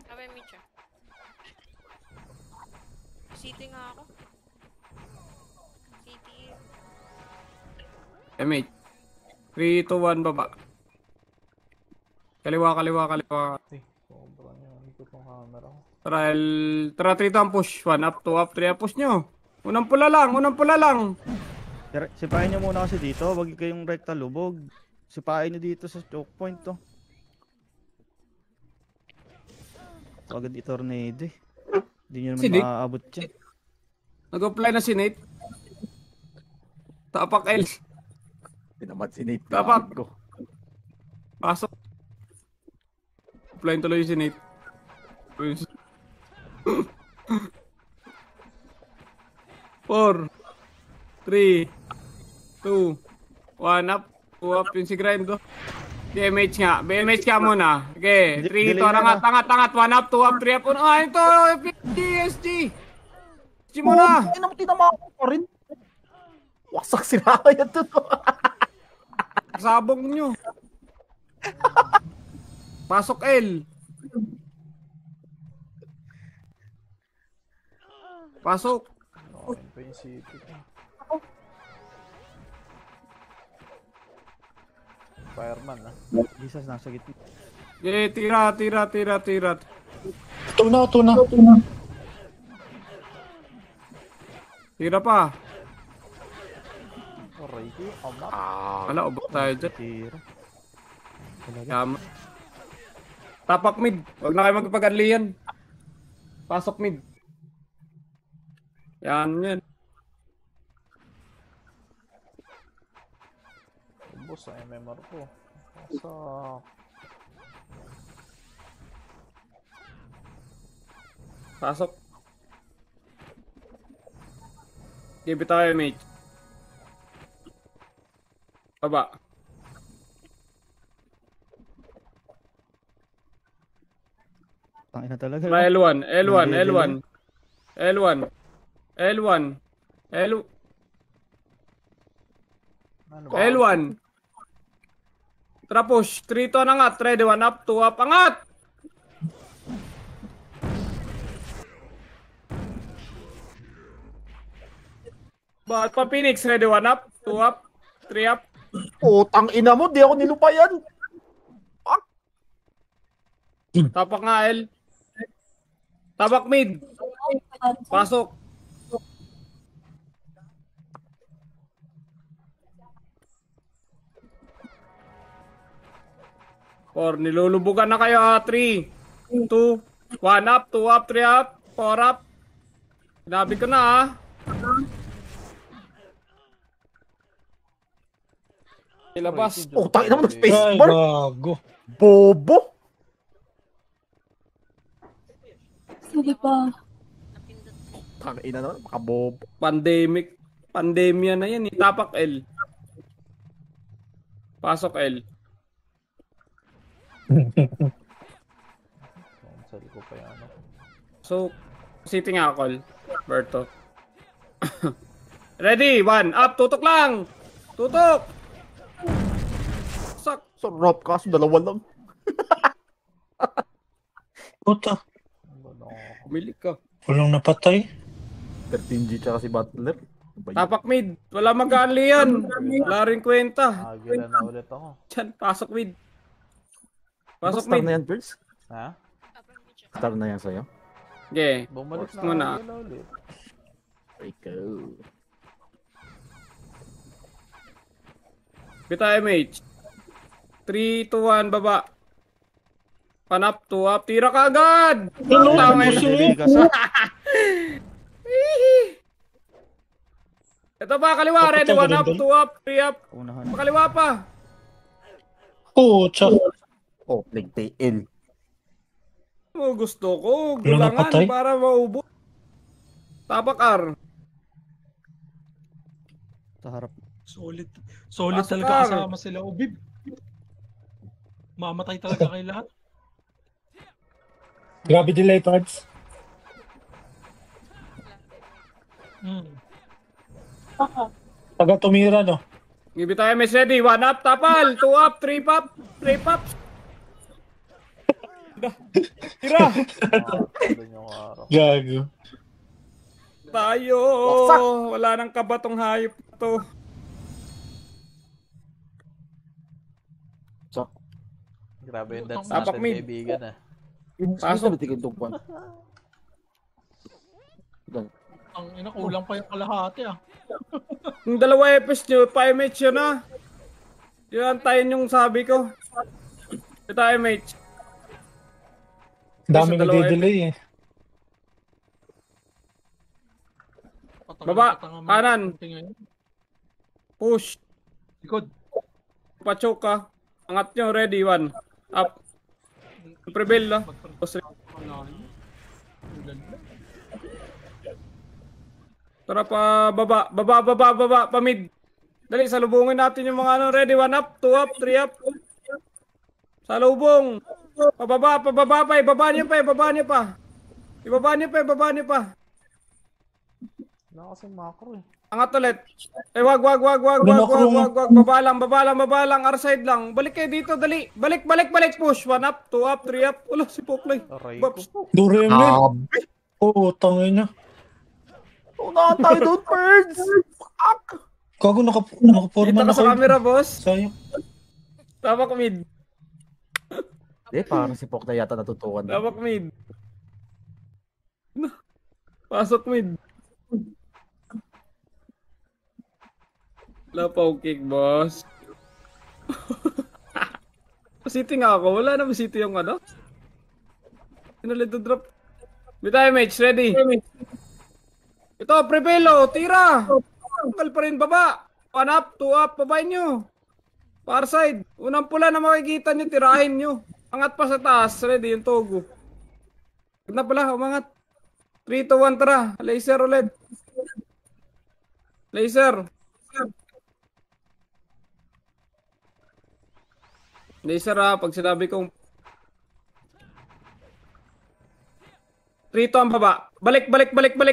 Abay, Micha. City nga ako. City. MH. 3, 2, 1, baba. Kaliwa, kaliwa, kaliwa. Ay, sobrang yung ikot ng camera ko. Tara, 3 to ang push. 1 up, 2 up, 3 up, push nyo. Unang pula lang, unang pula lang. Sipain nyo muna kasi dito, wag kayong rekta lubog. Sipain nyo dito sa choke point to. Agad i-tornado eh. Hindi nyo naman Si Nick? maaabot yan. Nag-apply na si Nate. Tapak L. Tinamat si Nate. Tapak. Ko. Pasok. Apply tuloy si Nate. 4, 3, 2, 1 up. 2 up yung si Grindo. BMH nga. BMH ka muna. Okay. 3 Delay to. na Angat, angat, angat. 1 up, 2 up, 3 up. Ah, ito. PSG. SG muna. Tinama ko pa rin. Wasak sila yan to. Sabong nyo. Pasok L. Pasok. Okay pa yung city ko. Fireman ah. Jesus nasa gitna. Okay, tira. Ito na. Tira pa. Aray ko, amak. Wala, ubok tayo dyan. Tira. Tama. Tapak mid. Huwag na kayo magpag-adlian. Pasok mid. Yan. Ubos sa MMR ko. Sa... Pasok. Give it tayo, mate. Baba. Tangina talaga. Try L1. Ano ba? L1. Tara push. 3 to angat. Ready, 1 up, 2 up. Angat! Bakit pa Phoenix? Ready, 1 up, 2 up, 3 up. Utang ina mo, di ako nilupayan. Tapak nga L. Tapak mid. Pasok. Or nilulubugan na kayo ha. 3, 2, 1 up, 2 up, 3 up, 4 up. Sinabi ko na ha. Ilabas. Utang ina mo, Ay, nag-spacebar. gago. Bobo. Sige pa. Napindot. Utang ina naman, makabobo. Pandemic. Pandemya na yan. Tapak L. Pasok L. Cancel ko pa yan. Ano? So, sitting nga call. Berto. Ready? 1 up. Tutok lang. Tutok. Sak. Sarap kaso, dalawa lang. Puta. Bumili ka. Walang napatay. 13G tsaka si Butler. Tapak mid. Wala mag-aanli yan. Wala rin kwenta. Agila na ulit ako. Diyan. Pasok mid. Pasok Star mid. na yan, Pers? Ha? Abay, Micha. Star na yan sa'yo? Okay. Bumalik Post na mo na. agila ulit. Ikaw. Bita MH. 3, 2, 1. Baba. Panap. 2 up. Tira ka agad. Tama yun. Bibigas ha. Ito pa. Kaliwa. Ready. 1 up. 2 up. 3 up. Unahan. Pakaliwa pa. Pucha. Oh, nag-TL. Gusto ko. Wala Gulangan napatay? para maubo. Tapak R. Sa harap. Solid. Solid Pasok talaga ka. kasama sila. O, Bib. Mamatay talaga kay lahat. Grabe delay parts. Hmm. Baka. Taga tumira, no? Give it tayo, Miss Ready. 1 up, tapal. 2 up, 3 pop. 3 pops. Tira. Doon yung araw. Gago. Tayo. Wala nang kabatong hayop to. Grabe yung deaths Tapak natin, mid. kaibigan ah. Pasok. Ang ina, kulang pa yung kalahati ah. Yung dalawa FS nyo, pa-MH yun na. Yun, tayo yung sabi ko. Ito MH. Dami Sa dalawa nagde-delay eh. Baba, kanan. Push. Likod. Pachoke ka. Angat nyo, ready, 1. Up. Prevail na. Tara pa, baba, pa mid. Dali, salubungin natin yung mga ano, ready, 1 up, 2 up, 3 up. Salubong. Pababa pa, ibaba niyo pa. Ibaba niyo pa. Wala kasing macro eh. Angat ulit. Wag. Baba lang, R-side lang. Balik kayo dito, dali. Balik, push. 1 up, 2 up, 3 up. Wala, si Poklay. Aray Bops. ko. Dureme. Oo, tangin na. Unahan tayo doon, birds! Gago, nakaporma Kita na ka sa kayo. camera, boss. Sayang. Tapak mid. Parang si Pok na yata natutukan. Tapak mid. Pasok mid. Lapaw kick, boss. City nga ako. Wala na city yung ano. Pinalit to drop. Bitay, match. Ready. Ito, prepelo. Tira. Tanggal pa rin baba. 1 up, 2 up. Babayin nyo. Far side. Unang pula na makikita nyo. Tirahin nyo. Angat pa sa taas. Ready yung Togo. Huwag na pala. Umangat. 3, 2, 1. Tara. Laser ulit. Laser. Laser pag sinabi kong 3 to ang baba. Balik,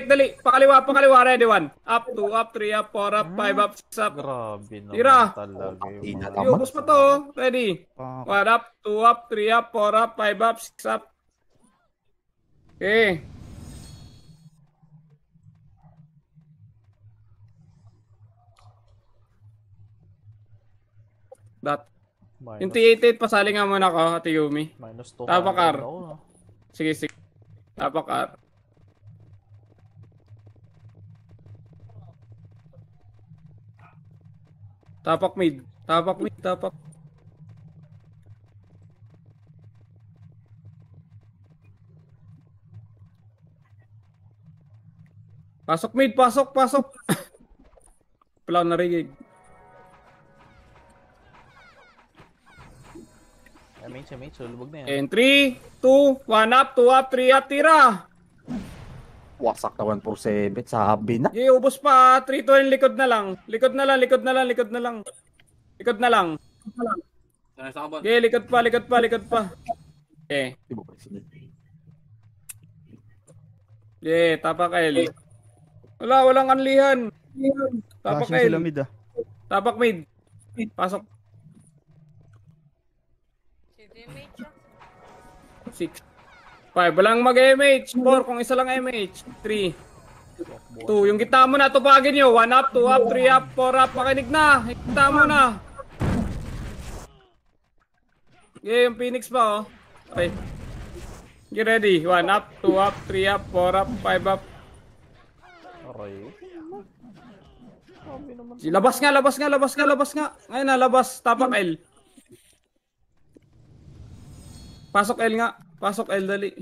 dali. Pakaliwa, ready 1. Up, 2 up, 3 up, 4 up, 5 up, 6 up. Grabe naman Tira. talaga yung mga... Iubos pa to, ready. 1 up, 2 up, 3 up, 4 up, 5 up, 6 up. Okay. That. Yung T88 pasali nga muna ko, Ate Yumi. Minus 2. Tapakar. Sige. Tapakar. Tapak mid. Pasok mid, pasok. Pala narigig. MH, lubog na yan. And 3, 2, 1 up, 2 up, 3 up, tira! Wasak na 147 sa habi na. Okay, ubos pa. 3, 2, and likod na lang. Likod na lang. Okay, likod pa. Okay. Okay, tapak L. Walang anlihan. Tapak Flashing L. sila mid ah. Tapak mid. Pasok. City mate siya. 6. 5. Walang mag-MH. 4 kung isa lang MH. 3. 2. Yung kita mo na. Tupagin nyo. 1 up, 2 up, 3 up, 4 up. Makinig na. Kita mo na. Okay, yung Phoenix pa oh. Okay. Get ready. 1 up, 2 up, 3 up, 4 up, 5 up. Aray. Labas nga. Ngayon na, labas. Tapak L. Pasok L nga. Pasok L, dali.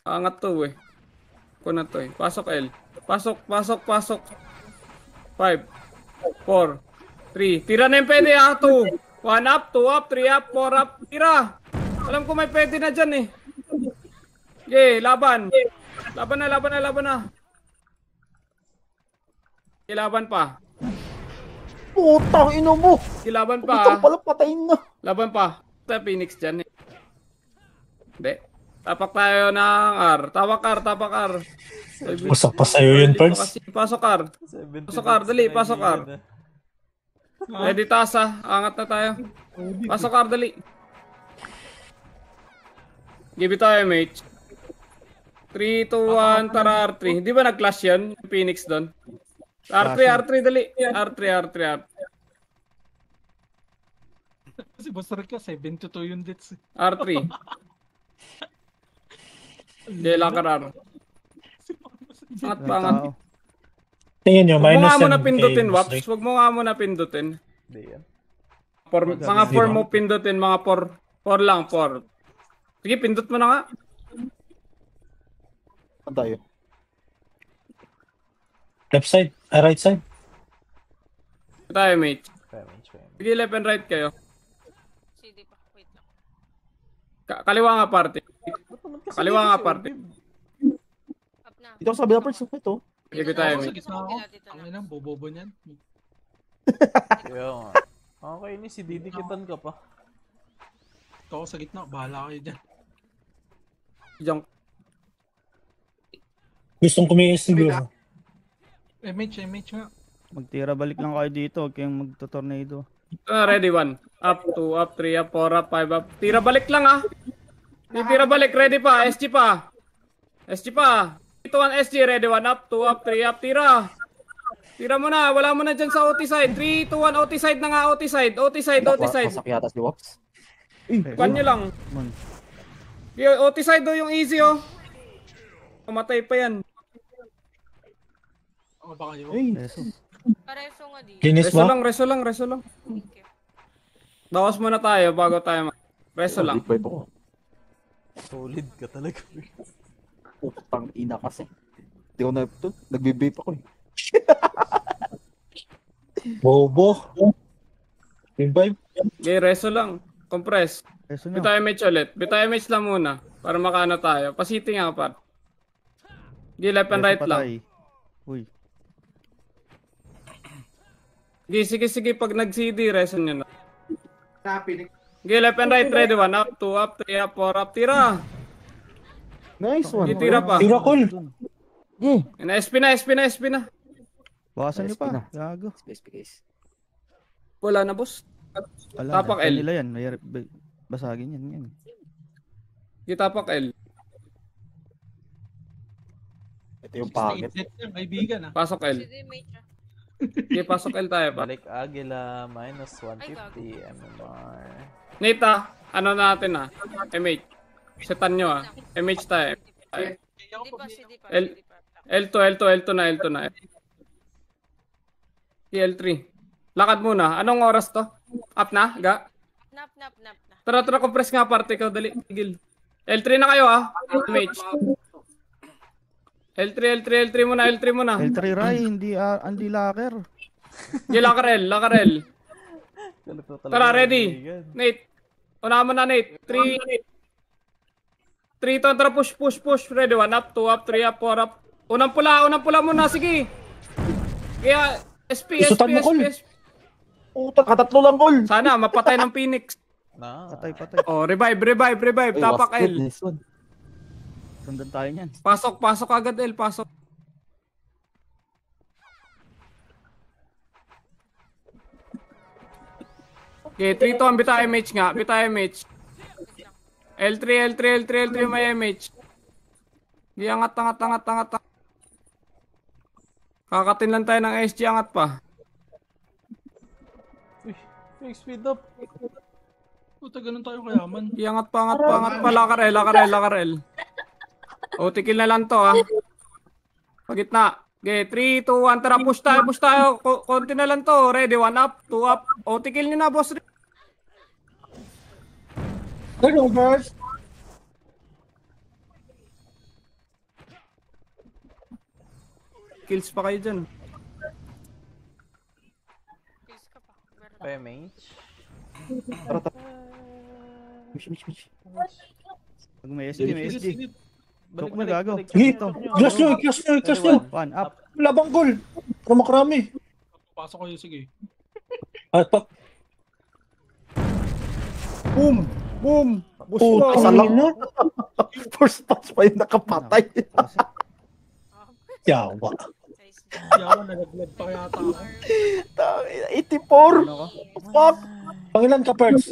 Angat to eh. Ko na to eh. Pasok L. Pasok. 5, 4, 3. Tira na yung pwede ah. 2. 1 up, 2 up, 3 up, 4 up. Tira. Alam ko may pwede na dyan eh. Okay, laban. Laban na. Laban pa. Putang ino mo! Laban pa. Putang pala patayin na! Laban pa. Ito Phoenix dyan eh. Hindi. Tapak tayo ng R. Tapak R. Wasak pa sa'yo yun, Pards. Pasok R. Pasok R, dali. Pasok R. Ready taas ha. Angat na tayo. Pasok Ardali. Give it tayo, mate. 3, 2, 1, tara R3. Di ba nag-clash yun? Yung Phoenix doon. R3, dali. R3. Kasi basta rin ka, 72 yung deaths. R3. Hindi, lakar R. Angat pa, angat. Tingnan nyo, Huwag mo minus nga muna yan pindutin, kay Waps. Boss Rick. Huwag mo nga muna pindutin. Hindi yan. Mga 4 mo pindutin, mga 4. 4 lang, 4. Sige, pindot mo na nga. Saan tayo? Left side, right side. Tayo, mate. Damage. Sige, left and right kayo. CD pa. Wait lang. Kaliwa nga party. Kaliwa nga party. Up na. Dito ako sa kabila first. Ito. Sige tayo, Ako sa mate. gitna ako. Dito na. Ang ina, bobobo niyan. Kaya nga. Okay, ni si didikitan ka pa. Ito ako sa gitna, bahala kayo dyan. Diyan. Gustong kumiis siguro. MH nga. Magtira balik lang kayo dito. Huwag kayong magto-tornado. Ready, 1. Up, 2, up, 3, up, 4, up, 5, up. Tira balik lang ah. Tira balik, ready pa. SG pa. 3, 2, 1, SG, ready, 1, up, 2, up, 3, up, tira. Tira mo na, wala mo na dyan sa OT side. 3, 2, 1, OT side na nga, OT side. Masak yata si Wops. Kwan nyo lang. OT side do yung easy oh. Pamatay pa yan. Ako ba kayo? Eso. Pareso nga di. Linis ba? Reso lang. Thank you. Bawas muna tayo bago tayo reso lang. Big vibe ako. Solid ka talaga. Putang ina kasi. Hindi ko na ito. Nagbe-vape ako eh. Bobo. Revive. Okay, reso lang. Compress. Eso nyo. Bitay match ulit. Bitay match lang muna. Para makaano tayo. Pasiti nga pa. Sige, left and Eso right lang. patay. Uy. Sige. Pag nag-CD, reso nyo na. Sige, left and right. Ready, 1, up, 2, up, 3, up, 4, up. Tira. Nice one. Sige, tira pa. Tira call. SP na. Bakasan nyo pa. SP na. Gago. Space. Wala na, boss. Wala. Tapak L. L. Nila yan. Basagin yan. Sige, tapak L. Ito yung pangit. 68 deaths yung kaibigan ah. Pasok L. CD mate siya. Sige, pasok L tayo pa. Balik Agila, minus 150 MMR. Nate ano natin MH. Setan nyo MH tayo. Di pa CD pa. L- L2 na. L3. Lakad muna. Anong oras to? Up na? Ga? Nap. Tara, compress nga parte ko. Dali, tigil. L3 na kayo MH. L3 muna. L3 Rai, hindi locker. Sige, lakar L. Tara, ready. Nate. Unahan mo na, Nate. 3 to, tara, push. Ready, 1 up, 2 up, 3 up, 4 up. Unang pula muna, sige. Kaya, SP. Isutan mo, Col. Puta, katatlo lang, Col. Sana, mapatay ng Phoenix. Na. Patay. Oh, revive. Tapak L. This one. Sundan tayo niyan. Pasok agad L, pasok. Okay, 3 to, bita MH nga. Bita MH. L3 may MH. Di angat. Kakatin lang tayo ng SG, angat pa. Uy, speed up. Puta, ganun tayo kayaman. Di angat pa. Lakar L. Kill na lang to Pagitna. Okay, 3, 2, 1, tara, push tayo. Konti na lang to. Ready, 1 up, 2 up. Kill nyo na, boss. Hello, guys. Kills pa kayo dyan. Kills ka pa. Meron. PMH. Mish. Pag may SG. Tok na gago. Sige, Ito. class nyo. One up. Wala bang goal? Para makarami. Pasok kayo, sige. At pa. Boom! Puta, Salang. na. First patch pa yung nakapatay. Kasi Yawa. Sa SG. Yaman, nalaglag pa yata ako. 84! Ano ko? Fuck! Pangilan ka, Perks?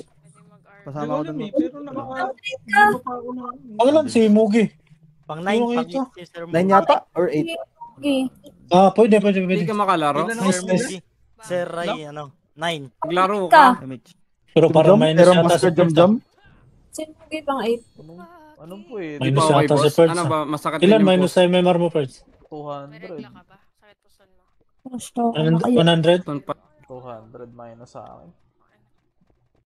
Kasama ko dun. Pero nakaka... pa ako na. Pangilan si Mugi. Pang 9, Sino pang ito? 8 si Sir 9 Mugi. yata? Or 8? Okay. Pwede. Hindi ka makalaro. Ilan Sir Nice, nice. Mugi. Sir Ray, 9. Maglaro Ka. ka. Damage. Pero parang minus Pero yata mas si ka jam-jam? Sino okay pang 8? Anong pwede? Di Minus ba okay, yata si boss? Perks. Ano ba? Masakit Ilan din yung minus sa MMR mo, Perks? May 200. regla ka ba? Sakit puson mo. Gusto ko na kayo. 100? Boston pa. 200 minus sa akin.